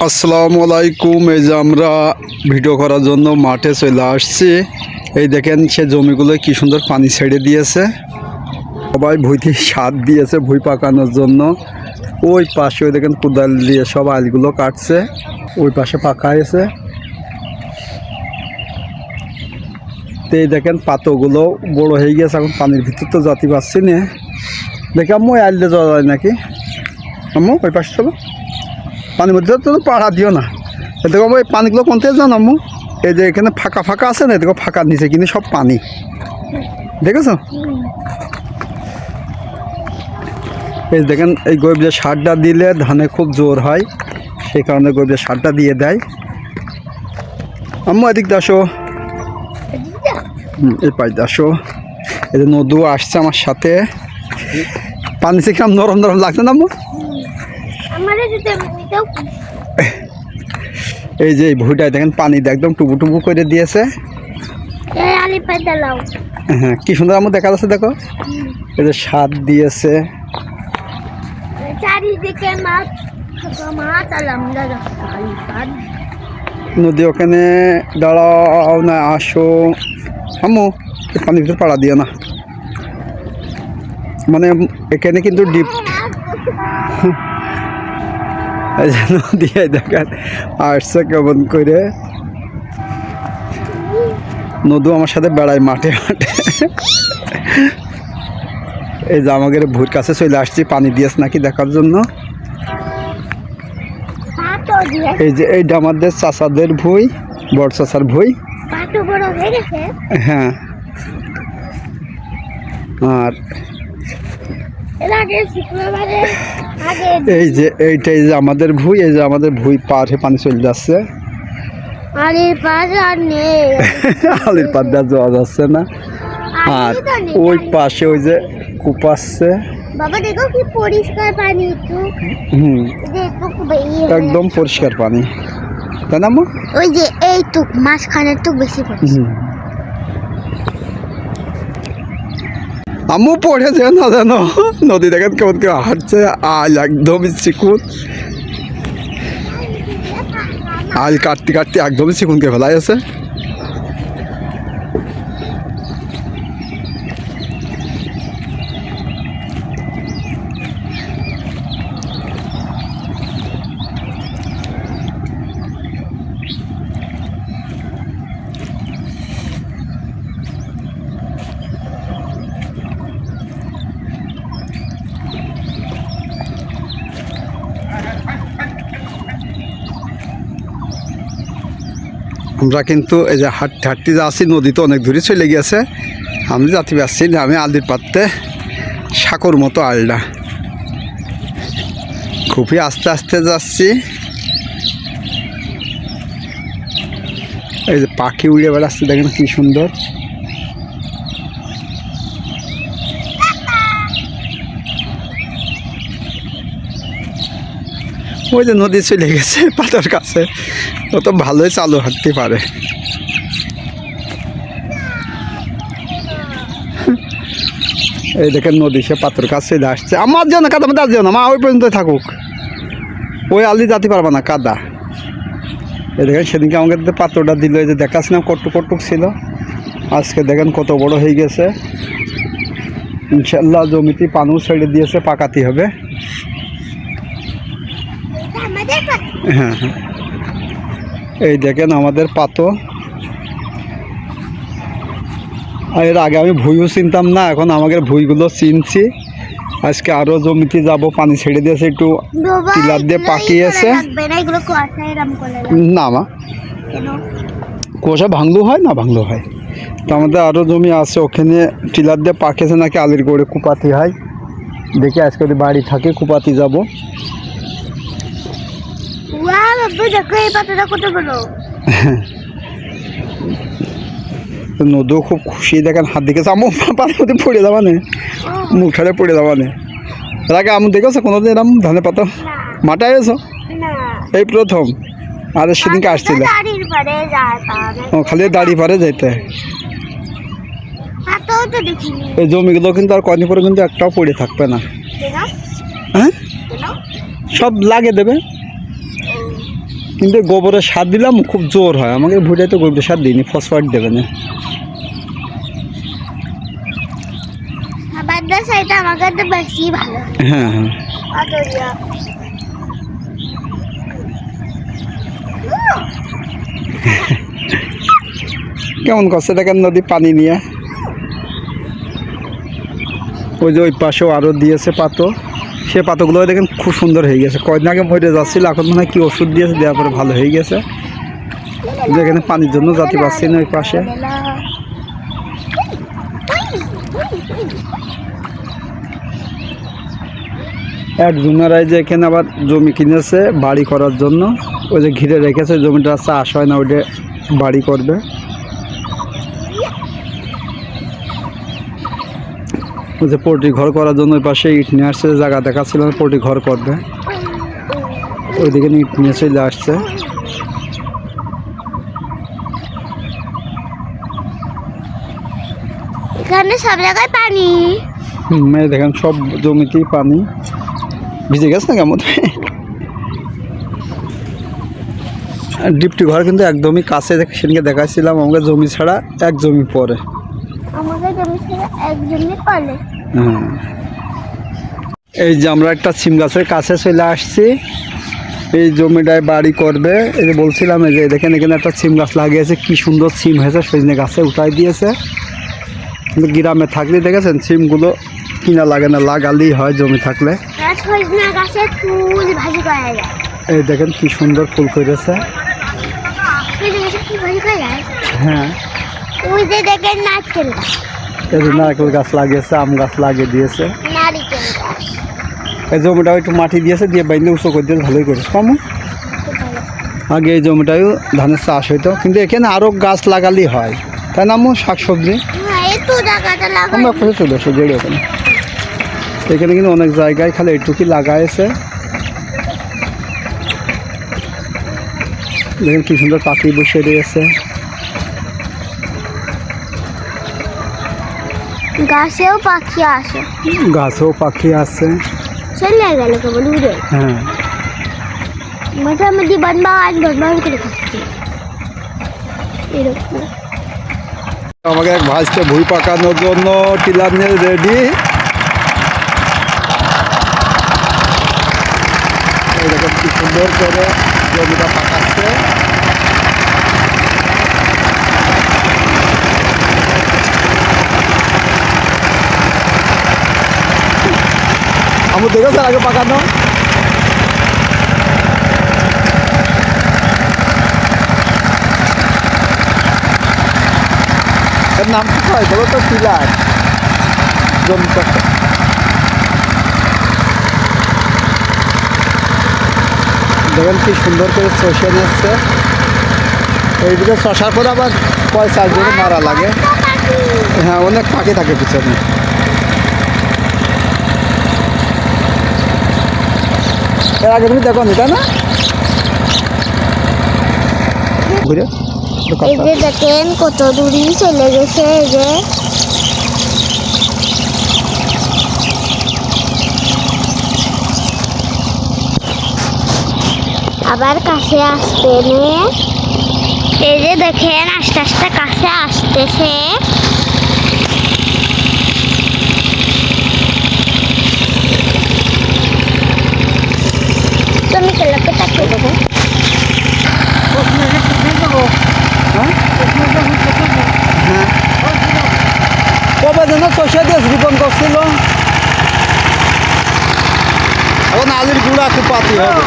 আসসালামু আলাইকুম। এই যে আমরা ভিডিও করার জন্য মাঠে চলে আসছি। এই দেখেন সে জমিগুলো কি সুন্দর পানি ছেড়ে দিয়েছে। সবাই ভুঁইতে সার দিয়েছে ভুঁই পাকানোর জন্য। ওই পাশে ওই দেখেন কোদাল দিয়ে সব আলগুলো কাটছে, ওই পাশে পাকা হয়েছে। তো এই দেখেন পাতগুলো বড় হয়ে গেছে, এখন পানির ভিতর তো যাতে পারছি না। দেখে আম্মু ওই আলতে যাওয়া যায় নাকি? আম্মু ওই পাশে চলো, পানির মধ্যে তো পাড়া দিও না। দেখো এই পানিগুলো কোন থেকে জানো আম্মু? এই যে এখানে ফাঁকা ফাঁকা আছে না, দেখো ফাঁকার নিচে কিন্তু সব পানি, দেখেছো? এই দেখেন এই গোবরের সারটা দিলে ধানে খুব জোর হয়, সেই কারণে গোবরের সারটা দিয়ে দেয়। আম্মু এদিক আসো, এই পাশ আসো। এই যে নদু আসছে আমার সাথে, পানি থেকে নরম নরম লাগছে না আম্মু? এই যে ভুঁইটায় দেখেন পানি একদম টুবু টুবু করে দিয়েছে। হ্যাঁ কি সুন্দর আমার দেখা যাচ্ছে, দেখো এই যে সার দিয়েছে। নদী ওখানে দাঁড়াও না, আসো আম্মু, পানির ভিতরে পাড়া দিও না। মানে এখানে কিন্তু ডিপ নদী দেখেন আসছে কেমন করে। নদু আমার সাথে বেড়ায় মাঠে মাঠে। এই যে আমাদের ভুঁইর কাছে চলে আসছি পানি দিয়েছে নাকি দেখার জন্য। এই যে এইটা আমাদের চাচাদের ভুঁই, বড় চাচার ভুঁই। হ্যাঁ, আর এই যে এইটাই যে আমাদের ভুঁই, এই যে আমাদের ভুঁই পাড়ে পানি চলে যাচ্ছে। আলির পাড় দেওয়া যাওয়া যাচ্ছে না। আর ওই পাশে ওই যে কূপ আসছে, বাবা দেখো কি পরিষ্কার পানি। একদম পরিষ্কার পানি, তাই না আম্মু? ওই যে এইটুক মাঝখানের টুক বেশি পরিষ্কার। আম্মু পড়ে যায় না জানো, নদী দেখেন কেমন কেউ হাঁটছে, আল একদমই চিকুন, আল কাটতে কাটতে একদমই চিকুনকে ফেলাই আছে। আমরা কিন্তু এই যে হাঁটতে হাঁটতে যাচ্ছি, নদী তো অনেক দূরে চলে গেছে। আমি যাতে পারছি না, আমি আলদির পাড়তে সাঁকোর মতো আলটা খুবই আস্তে আস্তে যাচ্ছি। এই যে পাখি উড়ে বেড়াচ্ছে, দেখেন কি সুন্দর। ওই যে নদী চলে গেছে পাতার কাছে, ও তো ভালোই চালু হাঁটতে পারে। এই দেখেন নদী সে পাথর কাছে আসছে। আমার যেও না কাদা মধ্যে যেও না মা, ওই পর্যন্ত থাকুক, ওই আলি যেতে পারবে না কাদা। এই দেখেন সেদিনকে আমাকে পাথরটা দিল, এই যে দেখাচ্ছিলাম কটুক কটুক ছিল, আজকে দেখেন কত বড় হয়ে গেছে। ইনশাল্লাহ জমিতে পানিও ছেড়ে দিয়েছে, পাকাতে হবে। হ্যাঁ হ্যাঁ, এই দেখেন আমাদের পাতো। আর এর আগে আমি ভুঁইও চিনতাম না, এখন আমাদের ভুঁইগুলো চিনছি। আজকে আরও জমিতে যাব, পানি ছেড়ে দিয়েছে, একটু টিলার দিয়ে পাকিয়েছে। না মা, কুয়াশা ভাঙলেও হয় না ভাঙলেও হয়। তো আমাদের আরও জমি আছে, ওখানে টিলার দিয়ে পাকিয়েছে নাকি আলির করে কুপাতি হয়। দেখি আজকে যদি বাড়ি থাকে কুপাতি যাব। নদীও খুব খুশি, দেখেন হাত দিকে আমু পানির মধ্যে পড়ে যাবা না, মুখ ঠাড়ে পড়ে যাবা না। এর আগে আমি দেখেছো কোনোদিন এরম ধানে পাতা মাটায় এসো? এই প্রথম। আর সেদিনকে আসছিল, ও খালি দাড়ি পারে যেতে। এই জমিগুলো কিন্তু আর কদিন পরে কিন্তু একটাও পড়ে থাকবে না। হ্যাঁ, সব লাগিয়ে দেবে। কিন্তু গোবরের সার দিলাম খুব জোর হয়, আমাকে ভুটাই তো গোবরের সার দিইনি, ফসফেট দেবে না। বাদার সাইডটা আমার কাছে বেশি ভালো। হ্যাঁ হ্যাঁ অতরিয়া কেমন করছে দেখেন নদী পানি নিয়ে। ওই যে ওই পাশেও আরও দিয়েছে পাতো, সে পাতোগুলো দেখেন খুব সুন্দর হয়ে গেছে। কয়েকদিন আগে মরে যাচ্ছিল, এখন মনে হয় কি ওষুধ দিয়েছে, দেওয়ার পরে ভালো হয়ে গেছে। যেখানে পানির জন্য যাতে পাচ্ছি না ওই পাশে। একজনেরাই যে এখানে আবার জমি কিনেছে বাড়ি করার জন্য, ওই যে ঘিরে রেখেছে জমিটা, চাষ হয় না, ওইটা বাড়ি করবে। ওই যে পোল্ট্রি ঘর করার জন্য ওই পাশে ইট নিয়ে আসছে, জায়গা দেখাচ্ছিল না, পোল্ট্রি ঘর করবে, ওইদিকে ইট নিয়ে চলে আসছে। এখানে সব জায়গায় পানি। এই দেখেন সব জমিতেই পানি, ভিজে গেছে না কেমন। ডিপটি ঘর কিন্তু একদমই কাছে, সেদিনকে দেখাচ্ছিলাম, আমাকে জমি ছাড়া এক জমি পরে। আমাকে জমি ছেড়ে এক জমি পালে। হ্যাঁ, এই যে আমরা একটা সিম গাছের কাছে চলে আসছি, এই জমিটায় বাড়ি করবে। এই যে বলছিলাম, এই যে দেখেন এখানে একটা সিম গাছ লাগিয়েছে, কি সুন্দর সিম হয়েছে, সজনে গাছে উঠাই দিয়েছে। কিন্তু গ্রামে থাকলে দেখেছেন সিমগুলো কিনা লাগে না, লাগালেই হয় জমি থাকলে। সজনা গাছের ফুল ভাজি করা যায়। এই দেখেন কি সুন্দর ফুল করেছে। সজনা গাছের ফুল ভাজি করা যায়। হ্যাঁ, ওই যে দেখেন নারকেল গাছ। এই যে নারকেল গাছ লাগিয়েছে, আম গাছ লাগিয়ে দিয়েছে। নারকেল গাছ। এই জমিটাও একটু মাটি দিয়েছে, দিয়ে বাইন্দে উঁচু করে দিয়েছে, ভালোই করেছে। কম আগে এই জমিটাও ধানের চাষ হইতো, কিন্তু এখানে আরও গাছ লাগালেই হয়, তাই না আম্মু? শাকসবজি হ্যাঁ, একটু জায়গাটা লাগাই। আমরা কোথায় চলে আসো জেড়ে ওখানে। এখানে কিন্তু অনেক জায়গায় খালি এইটুকুই লাগাইছে। দেখেন কি সুন্দর পাখি বসে রয়েছে। গাছেও পাখি আসে। গাছেও পাখি আছে। চলে গেল কেবল উড়ে। হ্যাঁ, মোটামুটি বনবাস করে খাচ্ছি এরকম। আমাকে এক ভাজতে ভুই পাকানোর জন্য টিলার নিয়ে রেডি। এরকম কি সুন্দর করে জমিটা পাকাচ্ছে। আমি দেখেছি আগে পাকানো। এর নাম কি হয় বলো তো? টিলার জমি পাকা। দেখেন কি সুন্দর করে চষে নিচ্ছে। এইদিকে চষার পরে আবার 4-5 জন মারা লাগে। হ্যাঁ, অনেক পাখি থাকে পিছনে। এর আগে তুমি দেখো নি, তাই না? ঘুরে এই যে দেখেন কত দূরই চলে গেছে। এই যে আবার কাছে আসতে নিয়ে, এই যে দেখেন আস্তে আস্তে কাছে আসতেছে। তুমি কেলাকে তাকিয়ে দেবো। হ্যাঁ, হ্যাঁ, কবে যেন চষে দিয়ে জীবন করছিল। এখন আলির গুঁড়া খুব পাতি হবে।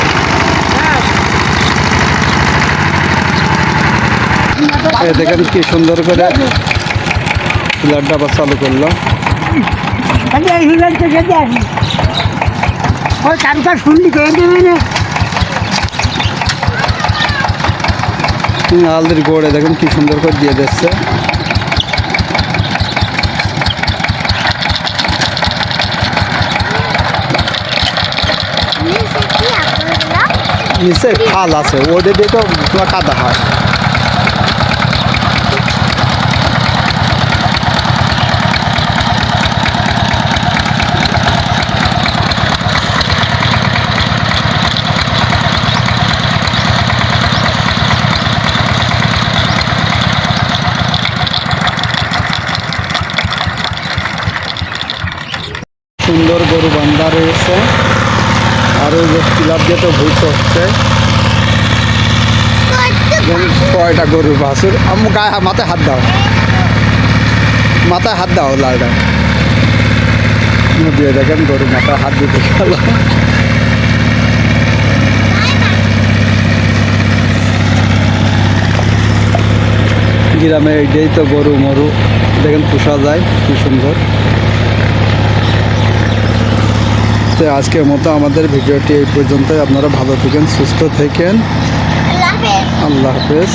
দেখেন কি সুন্দর করে টিলারটা আবার চালু করলো। আলদির গোড়ে দেখেন কি সুন্দর করে দিয়ে দিচ্ছে। নিচে খাল আছে, ওটা দিয়ে তো তোমার কাদা হয়। গরু বান্ধা রয়েছে, আর ওই যে পিলার দিয়ে তো ভুল করছে। কয়টা গরু বাছুর, আম্মু গায়ে মাথায় হাত দাও, মাথায় হাত দাও, লালটা দিয়ে দেখেন গরু মাথায় হাত দিতে গেল। গ্রামে এইটাই তো গরু মরু দেখেন পোষা যায় কি সুন্দর। তো আজকের মতো আমাদের ভিডিওটি এই পর্যন্তই। আপনারা ভালো থাকেন, সুস্থ থাকেন, আল্লাহ হাফেজ। আল্লাহ হাফেজ।